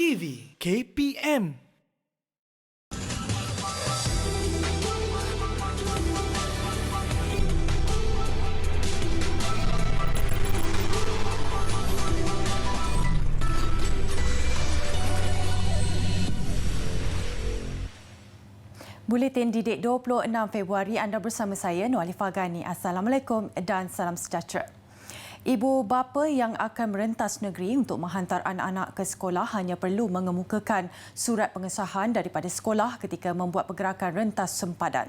TV KPM. Buletin Didik 26 Februari, anda bersama saya Nur Alifah Ghani. Assalamualaikum dan salam sejahtera. Ibu bapa yang akan merentas negeri untuk menghantar anak-anak ke sekolah hanya perlu mengemukakan surat pengesahan daripada sekolah ketika membuat pergerakan rentas sempadan.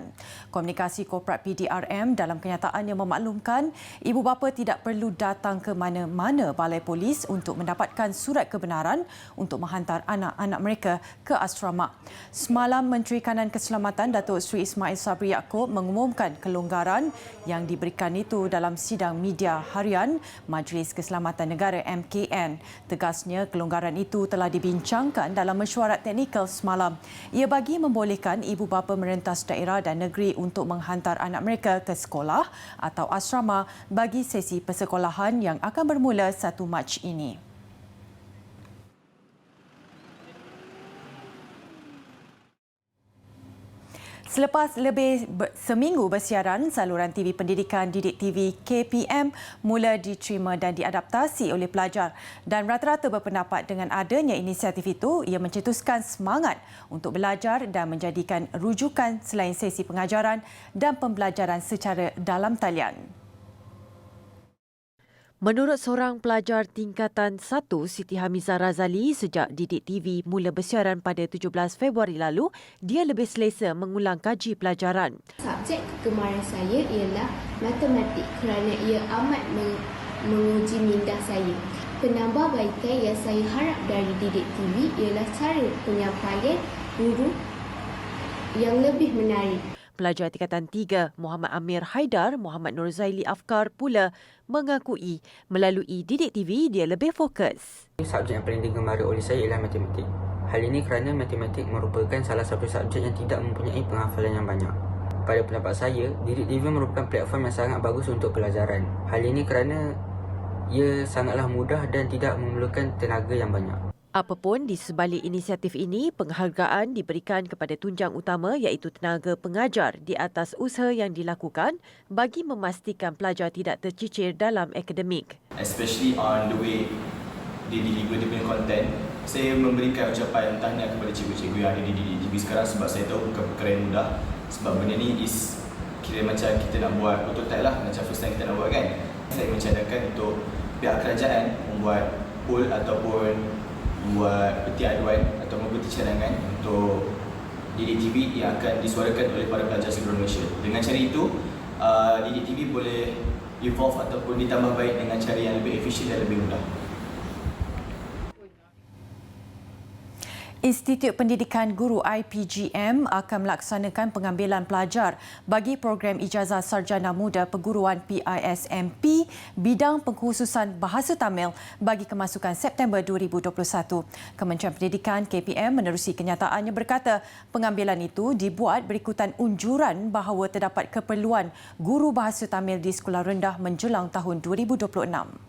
Komunikasi Korporat PDRM dalam kenyataannya memaklumkan ibu bapa tidak perlu datang ke mana-mana balai polis untuk mendapatkan surat kebenaran untuk menghantar anak-anak mereka ke asrama. Semalam, Menteri Kanan Keselamatan Datuk Seri Ismail Sabri Yaakob mengumumkan kelonggaran yang diberikan itu dalam sidang media harian Majlis Keselamatan Negara MKN. Tegasnya, kelonggaran itu telah dibincangkan dalam mesyuarat teknikal semalam. Ia bagi membolehkan ibu bapa merentas daerah dan negeri untuk menghantar anak mereka ke sekolah atau asrama bagi sesi persekolahan yang akan bermula 1 Mac ini. Selepas lebih seminggu bersiaran, saluran TV Pendidikan Didik TV KPM mula diterima dan diadaptasi oleh pelajar, dan rata-rata berpendapat dengan adanya inisiatif itu, ia mencetuskan semangat untuk belajar dan menjadikan rujukan selain sesi pengajaran dan pembelajaran secara dalam talian. Menurut seorang pelajar tingkatan 1, Siti Hamizah Razali, sejak Didik TV mula bersiaran pada 17 Februari lalu, dia lebih selesa mengulang kaji pelajaran. Subjek kegemaran saya ialah matematik kerana ia amat menguji minda saya. Penambahbaikan yang saya harap dari Didik TV ialah cara penyampaian guru yang lebih menarik. Pelajar tingkatan 3, Muhammad Amir Haidar, Muhammad Nur Zaili Afkar pula mengakui melalui Didik TV dia lebih fokus. Subjek yang paling digemari oleh saya ialah matematik. Hal ini kerana matematik merupakan salah satu subjek yang tidak mempunyai penghafalan yang banyak. Pada pendapat saya, Didik TV merupakan platform yang sangat bagus untuk pelajaran. Hal ini kerana ia sangatlah mudah dan tidak memerlukan tenaga yang banyak. Apapun di sebalik inisiatif ini, penghargaan diberikan kepada tunjang utama iaitu tenaga pengajar di atas usaha yang dilakukan bagi memastikan pelajar tidak tercicir dalam akademik. Especially on the way dia deliver dia punya content, saya memberikan ucapan tahniah kepada cikgu-cikgu yang ada di Didik TV sekarang sebab saya tahu bukan perkara yang mudah. Sebab benda ni is kira macam kita nak buat prototype lah, macam first time kita nak buat kan. Saya mencadangkan untuk pihak kerajaan membuat poll ataupun buat peti aduan atau peti cadangan untuk Didik TV yang akan disuarakan oleh para pelajar seluruh Malaysia. Dengan cara itu, Didik TV boleh evolve ataupun ditambah baik dengan cara yang lebih efisien dan lebih mudah. Institut Pendidikan Guru IPGM akan melaksanakan pengambilan pelajar bagi program Ijazah Sarjana Muda Perguruan PISMP bidang pengkhususan Bahasa Tamil bagi kemasukan September 2021. Kementerian Pendidikan KPM menerusi kenyataannya berkata pengambilan itu dibuat berikutan unjuran bahawa terdapat keperluan guru Bahasa Tamil di sekolah rendah menjelang tahun 2026.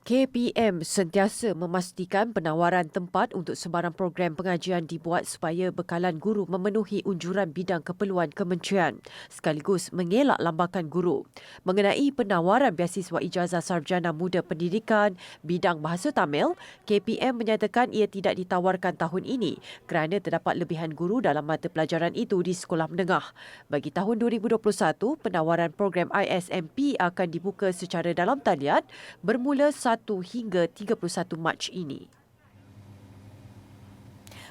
KPM sentiasa memastikan penawaran tempat untuk sebarang program pengajian dibuat supaya bekalan guru memenuhi unjuran bidang keperluan kementerian sekaligus mengelak lambakan guru. Mengenai penawaran beasiswa Ijazah Sarjana Muda Pendidikan bidang Bahasa Tamil, KPM menyatakan ia tidak ditawarkan tahun ini kerana terdapat lebihan guru dalam mata pelajaran itu di sekolah menengah. Bagi tahun 2021, penawaran program ISMP akan dibuka secara dalam talian bermula 1 hingga 31 Mac ini.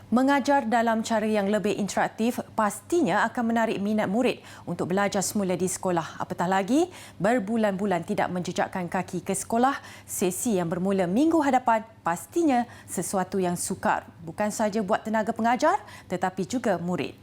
Mengajar dalam cara yang lebih interaktif pastinya akan menarik minat murid untuk belajar semula di sekolah. Apatah lagi, berbulan-bulan tidak menjejakkan kaki ke sekolah, sesi yang bermula minggu hadapan pastinya sesuatu yang sukar. Bukan sahaja buat tenaga pengajar tetapi juga murid.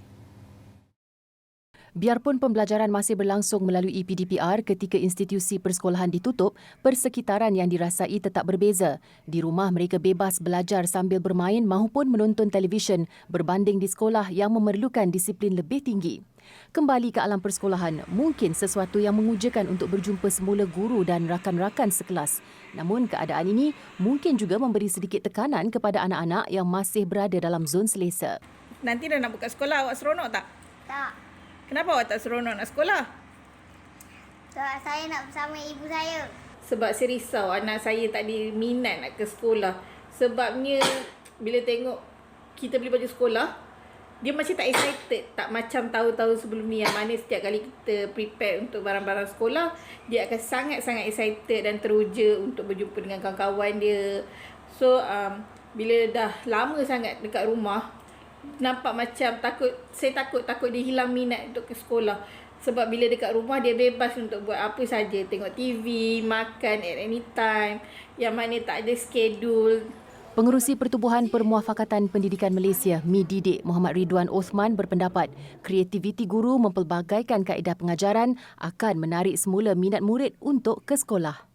Biarpun pembelajaran masih berlangsung melalui PDPR ketika institusi persekolahan ditutup, persekitaran yang dirasai tetap berbeza. Di rumah mereka bebas belajar sambil bermain maupun menonton televisyen berbanding di sekolah yang memerlukan disiplin lebih tinggi. Kembali ke alam persekolahan mungkin sesuatu yang mengujakan untuk berjumpa semula guru dan rakan-rakan sekelas. Namun keadaan ini mungkin juga memberi sedikit tekanan kepada anak-anak yang masih berada dalam zon selesa. Nanti dah nak buka sekolah, awak seronok tak? Tak. Kenapa awak tak seronok nak sekolah? Sebab saya nak bersama ibu saya. Sebab saya risau anak saya tak ada minat nak ke sekolah. Sebabnya bila tengok kita beli baju sekolah, dia macam tak excited. Tak macam tahun-tahun sebelum ni yang mana setiap kali kita prepare untuk barang-barang sekolah, dia akan sangat-sangat excited dan teruja untuk berjumpa dengan kawan-kawan dia. So, bila dah lama sangat dekat rumah, nampak macam saya takut dia hilang minat untuk ke sekolah. Sebab bila dekat rumah dia bebas untuk buat apa saja, tengok TV, makan at any time, yang mana tak ada schedule. Pengerusi Pertubuhan Permuafakatan Pendidikan Malaysia, MIDIDIK, Muhammad Ridwan Osman berpendapat kreativiti guru mempelbagaikan kaedah pengajaran akan menarik semula minat murid untuk ke sekolah.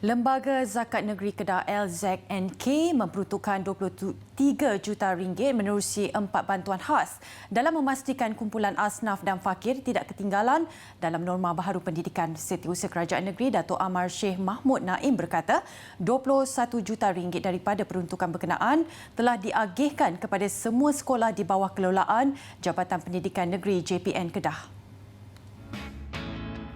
Lembaga Zakat Negeri Kedah LZNK memperuntukkan RM23 juta menerusi 4 bantuan khas dalam memastikan kumpulan asnaf dan fakir tidak ketinggalan dalam norma baharu pendidikan. Setiausaha Kerajaan Negeri Datuk Amar Sheikh Mahmud Naim berkata RM21 juta daripada peruntukan berkenaan telah diagihkan kepada semua sekolah di bawah kelolaan Jabatan Pendidikan Negeri JPN Kedah.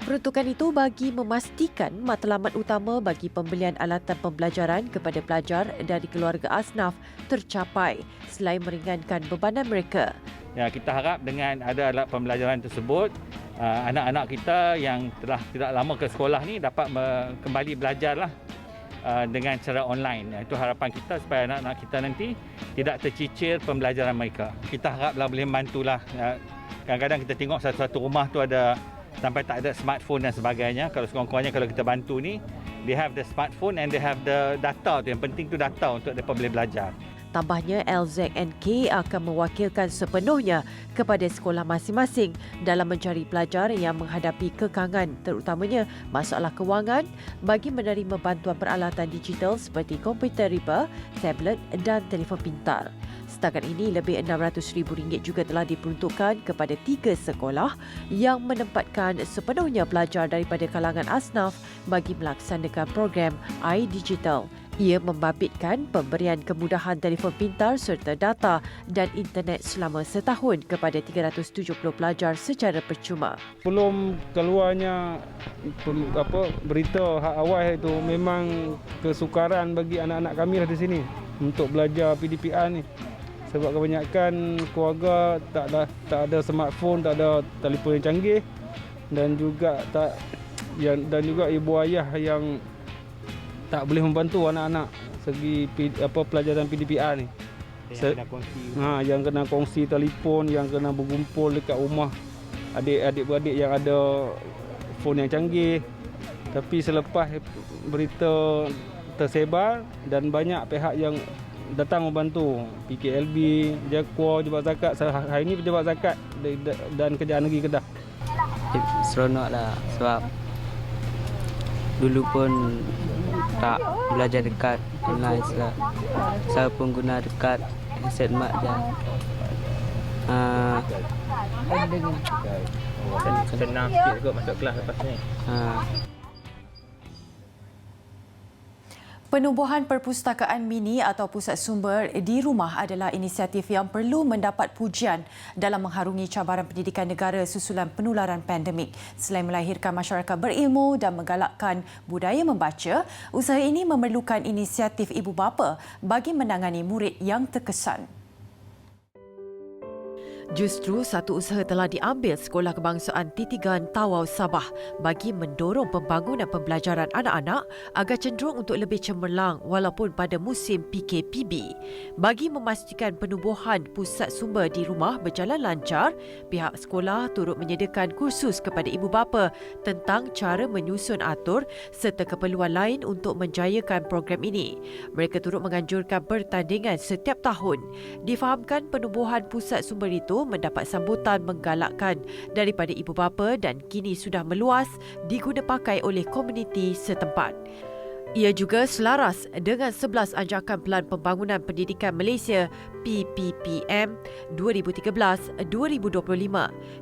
Peruntukan itu bagi memastikan matlamat utama bagi pembelian alatan pembelajaran kepada pelajar dari keluarga asnaf tercapai selain meringankan bebanan mereka. Ya, kita harap dengan ada alat pembelajaran tersebut, anak-anak kita yang telah tidak lama ke sekolah ni dapat kembali belajarlah dengan cara online. Itu harapan kita supaya anak-anak kita nanti tidak tercicir pembelajaran mereka. Kita haraplah boleh membantulah. Kadang-kadang kita tengok satu-satu rumah tu ada sampai tak ada smartphone dan sebagainya. Kalau sekurang-kurangnya kalau kita bantu ni, they have the smartphone and they have the data tu. Yang penting tu data untuk mereka boleh belajar. Tambahnya, LZNK akan mewakilkan sepenuhnya kepada sekolah masing-masing dalam mencari pelajar yang menghadapi kekangan terutamanya masalah kewangan bagi menerima bantuan peralatan digital seperti komputer riba, tablet dan telefon pintar. Setakat ini, lebih RM600,000 juga telah diperuntukkan kepada 3 sekolah yang menempatkan sepenuhnya pelajar daripada kalangan asnaf bagi melaksanakan program iDigital. Ia membabitkan pemberian kemudahan telefon pintar serta data dan internet selama setahun kepada 370 pelajar secara percuma. Sebelum keluarnya berita hak awal itu, memang kesukaran bagi anak-anak kami lah di sini untuk belajar PDPR ni. Sebab kebanyakan keluarga tak ada smartphone, tak ada telefon yang canggih dan juga ibu ayah yang tak boleh membantu anak-anak segi pelajaran PDPR ni. Yang kena kongsi telefon, yang kena berkumpul dekat rumah adik-beradik yang ada phone yang canggih. Tapi selepas berita tersebar dan banyak pihak yang datang membantu, PKLB, Jakwa, Pejabat Zakat. Hari ini Pejabat Zakat dan Kerajaan Negeri Kedah. Seronok lah sebab dulu pun tak belajar dekat online lah. Saya pun guna dekat headset mak je. Senang sikit kot masuk kelas lepas ni. Penubuhan perpustakaan mini atau pusat sumber di rumah adalah inisiatif yang perlu mendapat pujian dalam mengharungi cabaran pendidikan negara susulan penularan pandemik. Selain melahirkan masyarakat berilmu dan menggalakkan budaya membaca, usaha ini memerlukan inisiatif ibu bapa bagi menangani murid yang terkesan. Justru satu usaha telah diambil Sekolah Kebangsaan Titigan Tawau Sabah bagi mendorong pembangunan pembelajaran anak-anak agar cenderung untuk lebih cemerlang walaupun pada musim PKPB. Bagi memastikan penubuhan pusat sumber di rumah berjalan lancar, pihak sekolah turut menyediakan kursus kepada ibu bapa tentang cara menyusun atur serta keperluan lain untuk menjayakan program ini. Mereka turut menganjurkan pertandingan setiap tahun. Difahamkan penubuhan pusat sumber itu mendapat sambutan menggalakkan daripada ibu bapa dan kini sudah meluas diguna pakai oleh komuniti setempat. Ia juga selaras dengan 11 anjakan Pelan Pembangunan Pendidikan Malaysia PPPM 2013-2025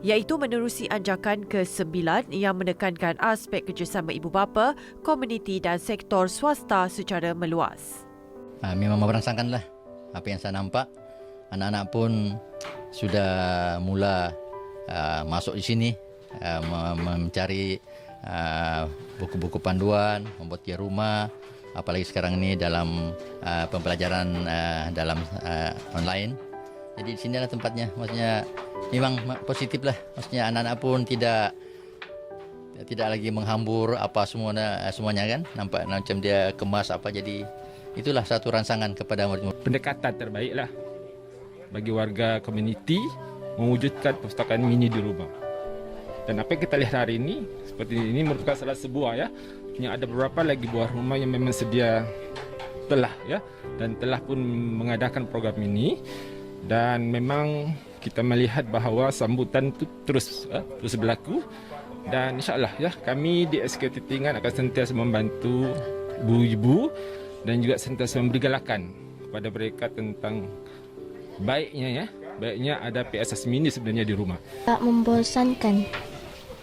iaitu menerusi anjakan ke-9 yang menekankan aspek kerjasama ibu bapa, komuniti dan sektor swasta secara meluas. Memang merangsangkanlah apa yang saya nampak. Anak-anak pun sudah mula masuk di sini mencari buku-buku panduan, membuat rumah, apalagi sekarang ini dalam pembelajaran dalam online. Jadi di sini adalah tempatnya, maksudnya memang positif lah. Maksudnya anak-anak pun tidak lagi menghambur apa semuanya kan, nampak macam dia kemas apa, jadi itulah satu rangsangan kepada murid-murid. Pendekatan terbaiklah bagi warga komuniti mewujudkan perpustakaan mini di rumah. Dan apa yang kita lihat hari ini, seperti ini merupakan salah sebuah ya, yang ada beberapa lagi buah rumah yang memang sedia telah ya, dan telah pun mengadakan program ini, dan memang kita melihat bahawa sambutan itu terus berlaku, dan insyaAllah ya, kami di SK Titigan akan sentiasa membantu ibu-ibu dan juga sentiasa memberi galakan kepada mereka tentang baiknya ada PSS mini sebenarnya di rumah. Tak membosankan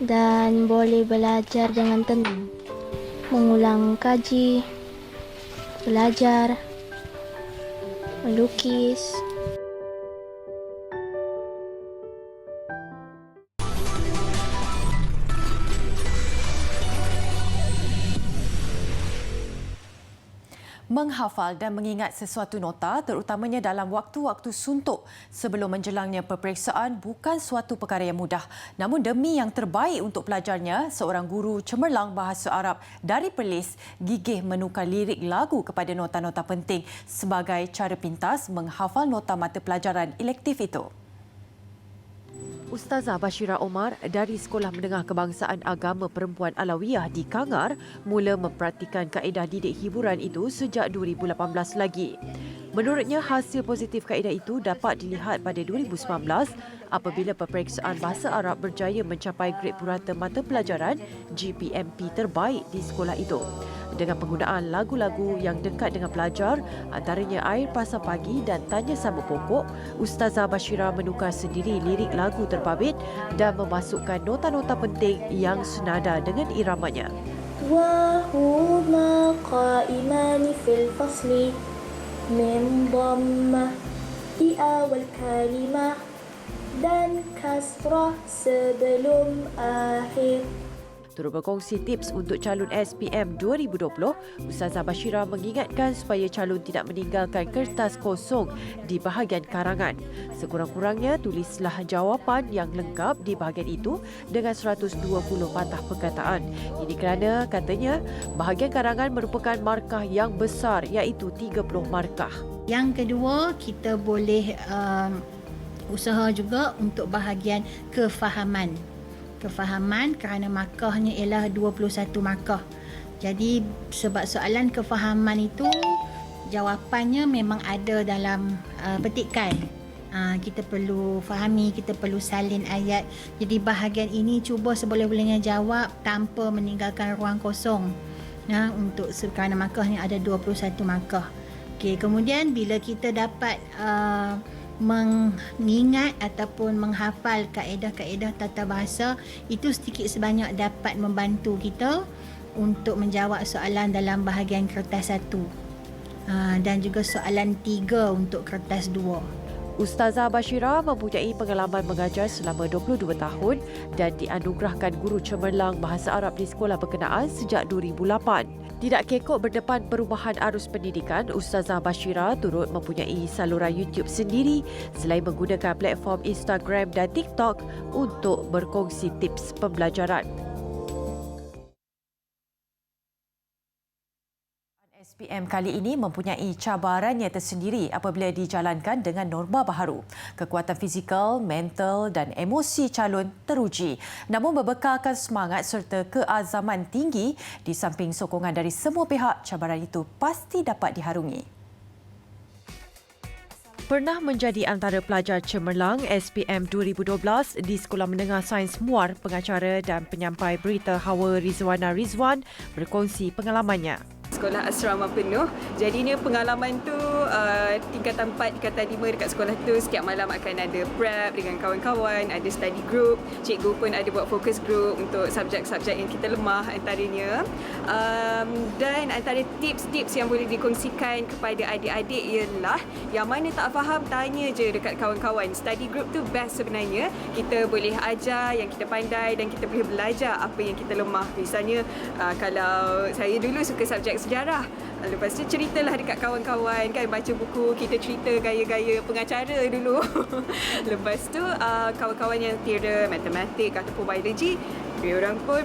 dan boleh belajar dengan tenang. Mengulang kaji, belajar, melukis. Menghafal dan mengingat sesuatu nota terutamanya dalam waktu-waktu suntuk sebelum menjelangnya peperiksaan bukan suatu perkara yang mudah. Namun demi yang terbaik untuk pelajarnya, seorang guru cemerlang bahasa Arab dari Perlis gigih menukar lirik lagu kepada nota-nota penting sebagai cara pintas menghafal nota mata pelajaran elektif itu. Ustazah Bashira Omar dari Sekolah Menengah Kebangsaan Agama Perempuan Alawiyah di Kangar mula mempraktikan kaedah didik hiburan itu sejak 2018 lagi. Menurutnya, hasil positif kaedah itu dapat dilihat pada 2019 apabila peperiksaan bahasa Arab berjaya mencapai grade purata mata pelajaran GPMP terbaik di sekolah itu. Dengan penggunaan lagu-lagu yang dekat dengan pelajar, antaranya Air Pasang Pagi dan Tanya Sambut Pokok, Ustazah Bashira menukar sendiri lirik lagu terbabit dan memasukkan nota-nota penting yang senada dengan iramanya. وهما قائمان في الفصل من ضمة di awal kalimah dan kasrah sebelum akhir. Turut berkongsi tips untuk calon SPM 2020, Ustazah Bashira mengingatkan supaya calon tidak meninggalkan kertas kosong di bahagian karangan. Sekurang-kurangnya, tulislah jawapan yang lengkap di bahagian itu dengan 120 patah perkataan. Ini kerana, katanya, bahagian karangan merupakan markah yang besar iaitu 30 markah. Yang kedua, kita boleh usaha juga untuk bahagian kefahaman kerana markahnya ialah 21 markah. Jadi sebab soalan kefahaman itu jawapannya memang ada dalam petikan. Kita perlu fahami, kita perlu salin ayat. Jadi bahagian ini cuba seboleh-bolehnya jawab tanpa meninggalkan ruang kosong. Untuk kerana markahnya ada 21 markah. Okey, kemudian bila kita dapat mengingat ataupun menghafal kaedah-kaedah tata bahasa, itu sedikit sebanyak dapat membantu kita untuk menjawab soalan dalam bahagian kertas 1 dan juga soalan 3 untuk kertas 2. Ustazah Bashira mempunyai pengalaman mengajar selama 22 tahun dan dianugerahkan guru cemerlang bahasa Arab di sekolah berkenaan sejak 2008. Tidak kekok berdepan perubahan arus pendidikan, Ustazah Bashira turut mempunyai saluran YouTube sendiri selain menggunakan platform Instagram dan TikTok untuk berkongsi tips pembelajaran. SPM kali ini mempunyai cabarannya tersendiri apabila dijalankan dengan norma baharu. Kekuatan fizikal, mental dan emosi calon teruji. Namun berbekalkan semangat serta keazaman tinggi di samping sokongan dari semua pihak, cabaran itu pasti dapat diharungi. Pernah menjadi antara pelajar cemerlang SPM 2012 di Sekolah Menengah Sains Muar, pengacara dan penyampai berita Hawa Rizwana Rizwan berkongsi pengalamannya. Sekolah asrama penuh. Jadinya pengalaman tu tingkatan 4, tingkatan 5 dekat sekolah tu setiap malam akan ada prep dengan kawan-kawan, ada study group. Cikgu pun ada buat focus group untuk subjek-subjek yang kita lemah antaranya. Dan antara tips-tips yang boleh dikongsikan kepada adik-adik ialah yang mana tak faham tanya je dekat kawan-kawan. Study group tu best sebenarnya. Kita boleh ajar yang kita pandai dan kita boleh belajar apa yang kita lemah. Misalnya kalau saya dulu suka subjek sejarah. Lepas tu ceritalah dekat kawan-kawan kan, baca buku, kita cerita gaya-gaya pengacara dulu. Lepas tu kawan-kawan yang kira matematik ataupun biologi,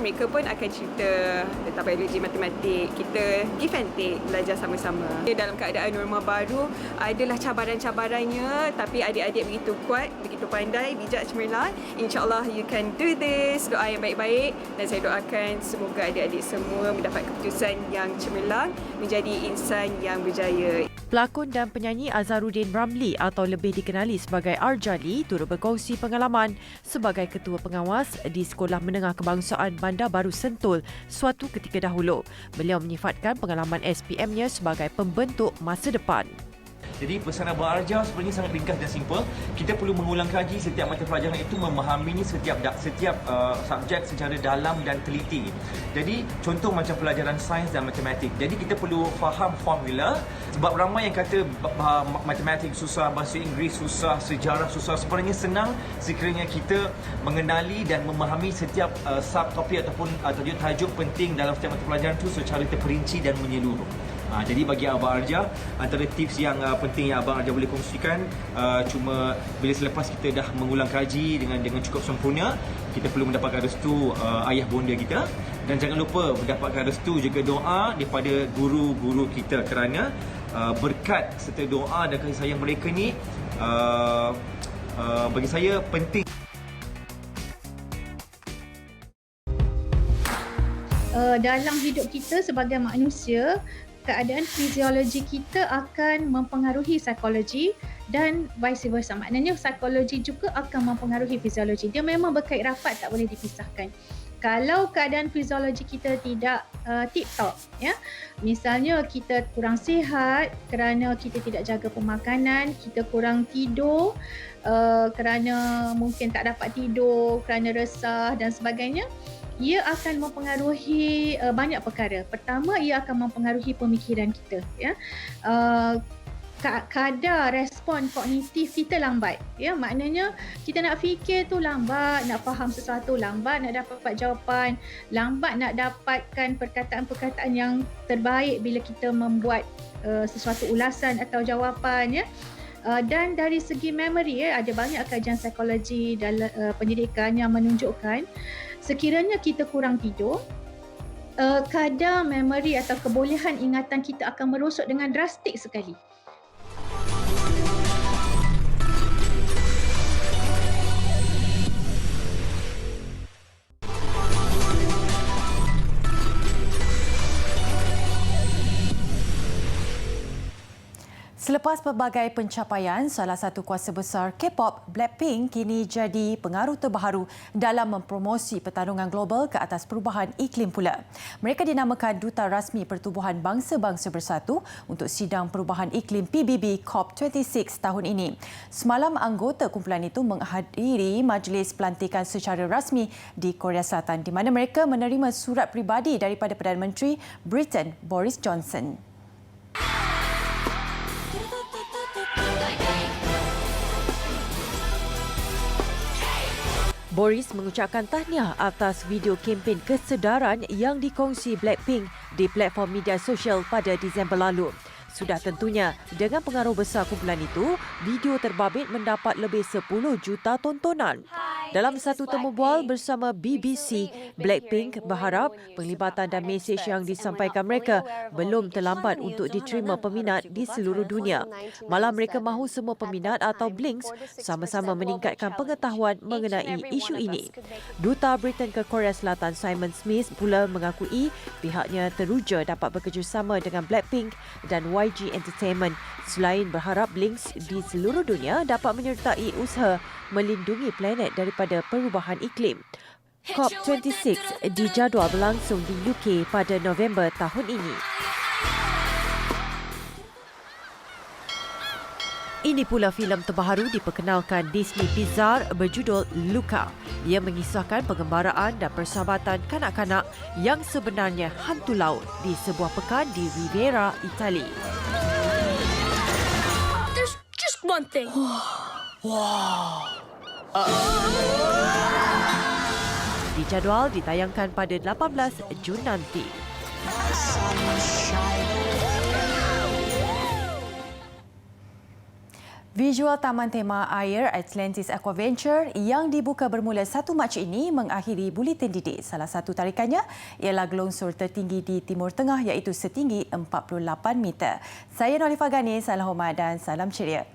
mereka pun akan cerita tentang biologi, matematik. Kita give and take, belajar sama-sama. Dalam keadaan norma baru, adalah cabaran-cabarannya, tapi adik-adik begitu kuat, begitu pandai, bijak, cemerlang. InsyaAllah you can do this. Doa yang baik-baik dan saya doakan semoga adik-adik semua mendapat keputusan yang cemerlang, menjadi insan yang berjaya. Pelakon dan penyanyi Azharuddin Ramli atau lebih dikenali sebagai Arjali turut berkongsi pengalaman sebagai ketua pengawas di Sekolah Menengah Kebangsaan Bandar Baru Sentul suatu ketika dahulu. Beliau menyifatkan pengalaman SPM-nya sebagai pembentuk masa depan. Jadi pesan Abang Arja sebenarnya sangat ringkas dan simple. Kita perlu mengulang kaji setiap mata pelajaran itu, memahaminya setiap subjek secara dalam dan teliti. Jadi contoh macam pelajaran sains dan matematik. Jadi kita perlu faham formula, sebab ramai yang kata matematik susah, bahasa Inggeris susah, sejarah susah. Sebenarnya senang sekiranya kita mengenali dan memahami setiap subtopik ataupun tajuk penting dalam setiap mata pelajaran itu secara terperinci dan menyeluruh. Jadi bagi Abang Arja, antara tips yang penting yang Abang Arja boleh kongsikan, cuma bila selepas kita dah mengulang kaji dengan cukup sempurna, kita perlu mendapatkan restu ayah bonda kita, dan jangan lupa mendapatkan restu juga doa daripada guru-guru kita, kerana berkat serta doa dan kasih sayang mereka ni bagi saya penting. Dalam hidup kita sebagai manusia, keadaan fiziologi kita akan mempengaruhi psikologi dan vice versa. Maknanya psikologi juga akan mempengaruhi fiziologi. Dia memang berkait rapat, tak boleh dipisahkan. Kalau keadaan fiziologi kita tidak tip-top, ya, misalnya kita kurang sihat kerana kita tidak jaga pemakanan, kita kurang tidur kerana mungkin tak dapat tidur, kerana resah dan sebagainya, ia akan mempengaruhi banyak perkara. Pertama, ia akan mempengaruhi pemikiran kita, ya. Kadar respon kognitif kita lambat, ya. Maknanya kita nak fikir tu lambat, nak faham sesuatu lambat, nak dapat jawapan lambat, nak dapatkan perkataan-perkataan yang terbaik bila kita membuat sesuatu ulasan atau jawapan, ya. Dan dari segi memori, ya, ada banyak kajian psikologi dalam pendidikan yang menunjukkan sekiranya kita kurang tidur, kadar memori atau kebolehan ingatan kita akan merosot dengan drastik sekali. Selepas pelbagai pencapaian, salah satu kuasa besar K-pop, Blackpink, kini jadi pengaruh terbaru dalam mempromosi pertarungan global ke atas perubahan iklim pula. Mereka dinamakan Duta Rasmi Pertubuhan Bangsa-Bangsa Bersatu untuk sidang perubahan iklim PBB COP26 tahun ini. Semalam, anggota kumpulan itu menghadiri majlis pelantikan secara rasmi di Korea Selatan, di mana mereka menerima surat peribadi daripada Perdana Menteri Britain Boris Johnson. Boris mengucapkan tahniah atas video kempen kesedaran yang dikongsi Blackpink di platform media sosial pada Disember lalu. Sudah tentunya, dengan pengaruh besar kumpulan itu, video terbabit mendapat lebih 10 juta tontonan. Dalam satu temu bual bersama BBC, Blackpink berharap penglibatan dan mesej yang disampaikan mereka belum terlambat untuk diterima peminat di seluruh dunia. Malah mereka mahu semua peminat atau Blinks sama-sama meningkatkan pengetahuan mengenai isu ini. Duta Britain ke Korea Selatan Simon Smith pula mengakui pihaknya teruja dapat bekerjasama dengan Blackpink dan YG Entertainment selain berharap Blinks di seluruh dunia dapat menyertai usaha melindungi planet daripada perubahan iklim. COP26 dijadual berlangsung di UK pada November tahun ini. Ini pula filem terbaru diperkenalkan Disney Pixar berjudul Luca. Ia mengisahkan pengembaraan dan persahabatan kanak-kanak yang sebenarnya hantu laut di sebuah pekan di Riviera, Itali. There's just one thing. Wow. Dijadual ditayangkan pada 18 Jun nanti. Visual Taman Tema Air Atlantis Aquaventure yang dibuka bermula 1 Mac ini mengakhiri buletin didik. Salah satu tarikannya ialah gelongsor tertinggi di Timur Tengah iaitu setinggi 48 meter. Saya Nolifah Gani, salam hormat dan salam ceria.